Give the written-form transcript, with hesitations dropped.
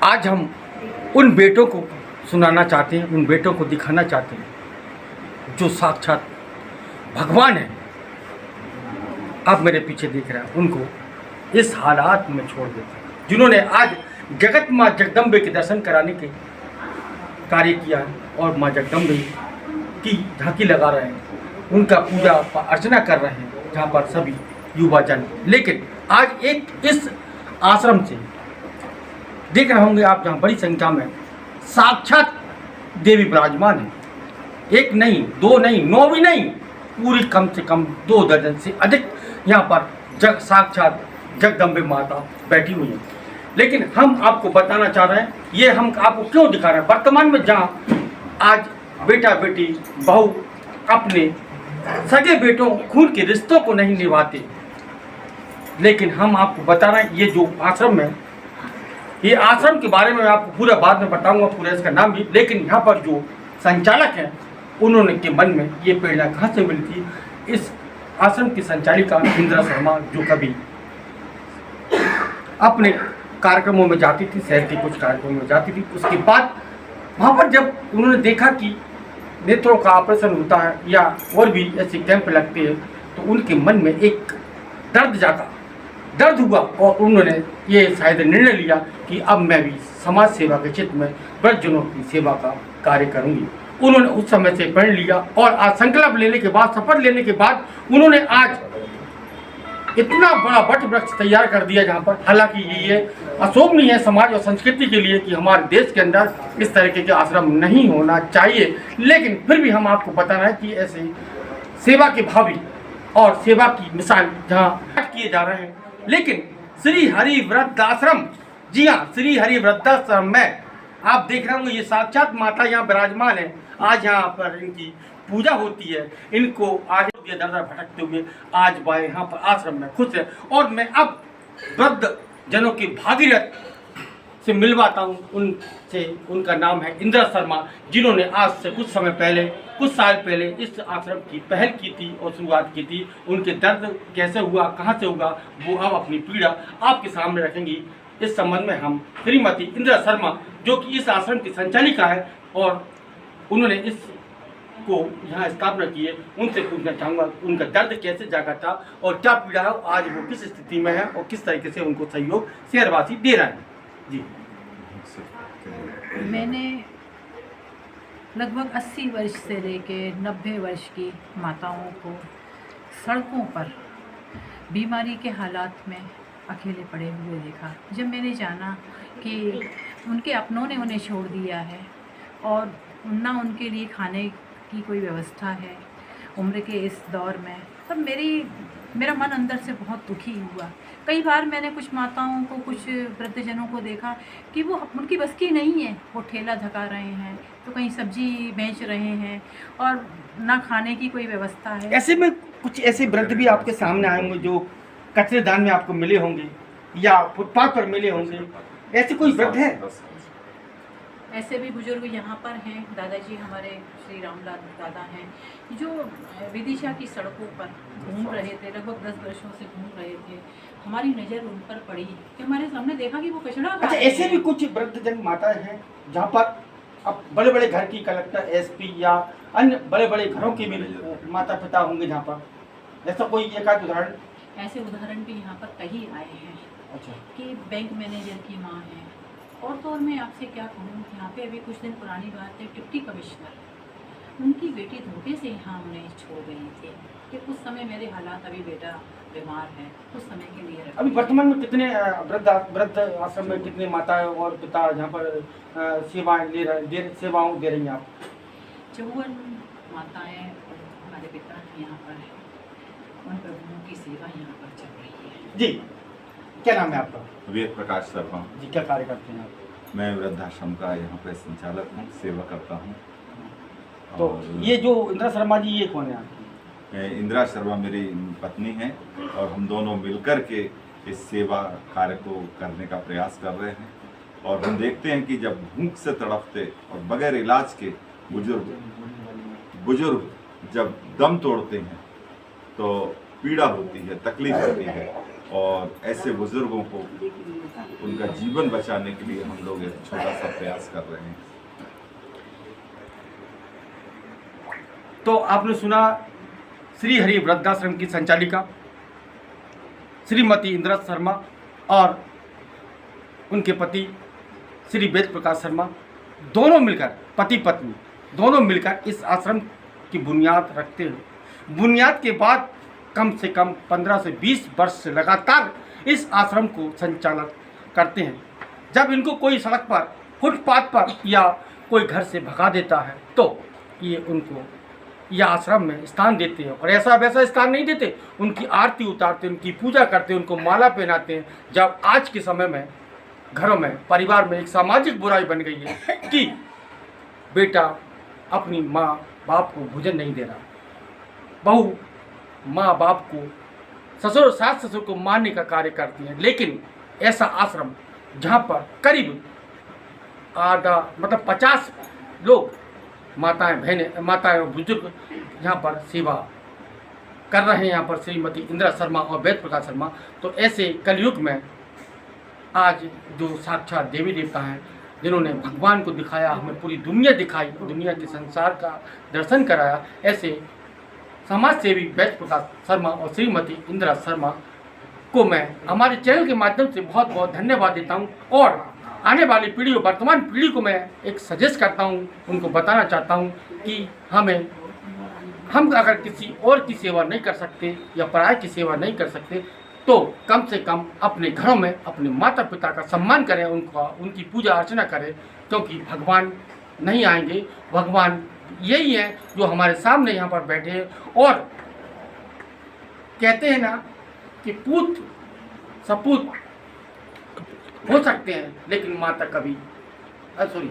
आज हम उन बेटों को सुनाना चाहते हैं, उन बेटों को दिखाना चाहते हैं जो साक्षात भगवान है। आप मेरे पीछे देख रहे हैं, उनको इस हालात में छोड़ देते हैं, जिन्होंने आज जगत माँ जगदम्बे के दर्शन कराने के कार्य किया है और माँ जगदम्बे की झांकी लगा रहे हैं, उनका पूजा अर्चना कर रहे हैं जहाँ पर सभी युवा जन। लेकिन आज एक इस आश्रम से देख रहे होंगे आप, जहाँ बड़ी संख्या में साक्षात देवी विराजमान है। एक नहीं, दो नहीं, 9 भी नहीं, पूरी कम से कम 2 दर्जन से अधिक यहाँ पर साक्षात जगदम्बे माता बैठी हुई है। लेकिन हम आपको बताना चाह रहे हैं, ये हम आपको क्यों दिखा रहे हैं। वर्तमान में जहाँ आज बेटा बेटी बहू अपने सगे बेटों खून के रिश्तों को नहीं निभाते, लेकिन हम आपको बता रहे हैं ये जो आश्रम है, ये आश्रम के बारे में मैं आपको पूरा बाद में बताऊंगा, पूरा इसका नाम भी। लेकिन यहाँ पर जो संचालक हैं, उन्होंने के मन में ये प्रेरणा कहाँ से मिली थी। इस आश्रम की संचालिका इंदिरा शर्मा, जो कभी अपने कार्यक्रमों में जाती थी, शहर के कुछ कार्यक्रमों में जाती थी, उसके बाद वहाँ पर जब उन्होंने देखा कि नेत्रों का ऑपरेशन होता है या और भी ऐसे कैंप लगते हैं, तो उनके मन में एक दर्द जागा, दर्द हुआ और उन्होंने ये शायद निर्णय लिया कि अब मैं भी समाज सेवा के क्षेत्र में वृद्धजनों की सेवा का कार्य करूंगी। उन्होंने उस समय से प्रण लिया और आज संकल्प लेने के बाद, शपथ लेने के बाद, उन्होंने आज इतना बड़ा वट वृक्ष तैयार कर दिया, जहाँ पर हालांकि ये अशोभनीय है समाज और संस्कृति के लिए कि हमारे देश के अंदर इस तरीके के आश्रम नहीं होना चाहिए। लेकिन फिर भी हम आपको बता रहे हैं कि ऐसे सेवा के भावी और सेवा की मिसाल जहाँ किए जा रहे हैं। लेकिन श्री हरि वृद्धाश्रम, जी हाँ, श्री हरि वृद्धाश्रम में आप देख रहे होंगे ये साक्षात माता यहाँ विराजमान है। आज यहाँ पर इनकी पूजा होती है, इनको आगे दर भटकते हुए आज वह यहाँ पर आश्रम में खुश है। और मैं अब वृद्ध जनों के भागीरथ से मिलवाता हूँ उनसे। उनका नाम है इंदिरा शर्मा, जिन्होंने आज से कुछ समय पहले, कुछ साल पहले इस आश्रम की पहल की थी और शुरुआत की थी। उनके दर्द कैसे हुआ, कहाँ से हुआ, वो अब अपनी पीड़ा आपके सामने रखेंगी। इस संबंध में हम श्रीमती इंदिरा शर्मा, जो कि इस आश्रम की संचालिका है और उन्होंने इस को यहाँ स्थापना की है, उनसे पूछना चाहूँगा उनका दर्द कैसे जागा था और क्या पीड़ा है, आज वो किस स्थिति में है और किस तरीके से उनको सहयोग शहरवासी दे रहे हैं। जी, मैंने लगभग 80 वर्ष से लेके 90 वर्ष की माताओं को सड़कों पर बीमारी के हालात में अकेले पड़े हुए देखा। जब मैंने जाना कि उनके अपनों ने उन्हें छोड़ दिया है और ना उनके लिए खाने की कोई व्यवस्था है उम्र के इस दौर में, तब मेरा मन अंदर से बहुत दुखी हुआ। कई बार मैंने कुछ माताओं को, कुछ वृद्धजनों को देखा कि वो उनकी बस की नहीं है, वो ठेला धका रहे हैं, तो कहीं सब्जी बेच रहे हैं और ना खाने की कोई व्यवस्था है। ऐसे में कुछ ऐसे वृद्ध भी आपके सामने आए होंगे जो कचरेदान में आपको मिले होंगे या फुटपाथ पर मिले होंगे, ऐसे कोई वृद्ध है? ऐसे भी बुजुर्ग यहाँ पर हैं। दादाजी हमारे श्री रामलाल दादा हैं, जो विदिशा की सड़कों पर घूम रहे थे, लगभग 10 वर्षों से घूम रहे थे। हमारी नज़र उन पर पड़ी कि हमारे सामने देखा कि वो कचरा। अच्छा, ऐसे भी कुछ वृद्धजन माताएं हैं जहाँ पर अब बड़े बड़े घर की कलेक्टर, एसपी या अन्य बड़े बड़े घरों के भी माता पिता होंगे, जहाँ पर ऐसा कोई एक आध उदाहरण? ऐसे उदाहरण भी यहाँ पर कई आए हैं। अच्छा, कि बैंक मैनेजर की माँ है। और तो और मैं आपसे क्या कहूँ, यहाँ पे अभी कुछ दिन पुरानी बात है, डिप्टी कमिश्नर, उनकी बेटी धोखे से यहाँ उन्हें छोड़ गई थी कि उस समय मेरे हालात, अभी बेटा बीमार है, उस समय के लिए। अभी वर्तमान में कितने वृद्ध आश्रम में कितने माताएं और पिता यहाँ पर सेवाएं सेवाओं दे रही हैं आप? 54 माताएं और हमारे पिता यहाँ पर हैं, उन प्रभुओं की सेवा यहाँ पर चल रही है। जी, क्या नाम है आपका? वेद प्रकाश शर्मा जी, क्या कार्य करते हैं आप? मैं वृद्धाश्रम का यहाँ पे संचालक हूँ, सेवा करता हूँ। तो ये जो इंदिरा शर्मा जी, ये कौन है आपकी? इंदिरा शर्मा मेरी पत्नी है और हम दोनों मिलकर के इस सेवा कार्य को करने का प्रयास कर रहे हैं। और हम देखते हैं कि जब भूख से तड़पते और बगैर इलाज के बुजुर्ग जब दम तोड़ते हैं तो पीड़ा होती है, तकलीफ होती है। और ऐसे बुजुर्गों को उनका जीवन बचाने के लिए हम लोग एक छोटा सा प्रयास कर रहे हैं। तो आपने सुना श्री हरि वृद्धाश्रम की संचालिका श्रीमती इंदिरा शर्मा और उनके पति श्री वेद प्रकाश शर्मा, दोनों मिलकर, पति पत्नी दोनों मिलकर इस आश्रम की बुनियाद रखते हैं। बुनियाद के बाद कम से कम 15 से 20 वर्ष से लगातार इस आश्रम को संचालित करते हैं। जब इनको कोई सड़क पर, फुटपाथ पर या कोई घर से भगा देता है तो ये उनको यह आश्रम में स्थान देते हैं, और ऐसा वैसा स्थान नहीं देते, उनकी आरती उतारते, उनकी पूजा करते, उनको माला पहनाते हैं। जब आज के समय में घरों में, परिवार में एक सामाजिक बुराई बन गई है कि बेटा अपनी माँ बाप को भोजन नहीं दे रहा, बहू माँ बाप को, ससुर सास ससुर को मारने का कार्य करती है। लेकिन ऐसा आश्रम जहाँ पर करीब आधा 50 लोग, माताएं बहनें, माताएं और बुजुर्ग यहाँ पर सेवा कर रहे हैं, यहाँ पर श्रीमती इंदिरा शर्मा और वेद प्रकाश शर्मा। तो ऐसे कलयुग में आज जो साक्षात देवी देवता हैं, जिन्होंने भगवान को दिखाया, हमें पूरी दुनिया दिखाई, दुनिया के संसार का दर्शन कराया, ऐसे समाज सेवी वेद प्रकाश शर्मा और श्रीमती इंदिरा शर्मा को मैं हमारे चैनल के माध्यम से बहुत बहुत धन्यवाद देता हूँ। और आने वाली पीढ़ी, वर्तमान पीढ़ी को मैं एक सजेस्ट करता हूँ, उनको बताना चाहता हूँ कि हम अगर किसी और की सेवा नहीं कर सकते या पराये की सेवा नहीं कर सकते तो कम से कम अपने घरों में अपने माता पिता का सम्मान करें, उनकी पूजा अर्चना करें, क्योंकि भगवान नहीं आएंगे। भगवान यही है जो हमारे सामने यहाँ पर बैठे हैं। और कहते हैं ना कि पूत सपूत हो सकते हैं लेकिन माता कभी, सॉरी,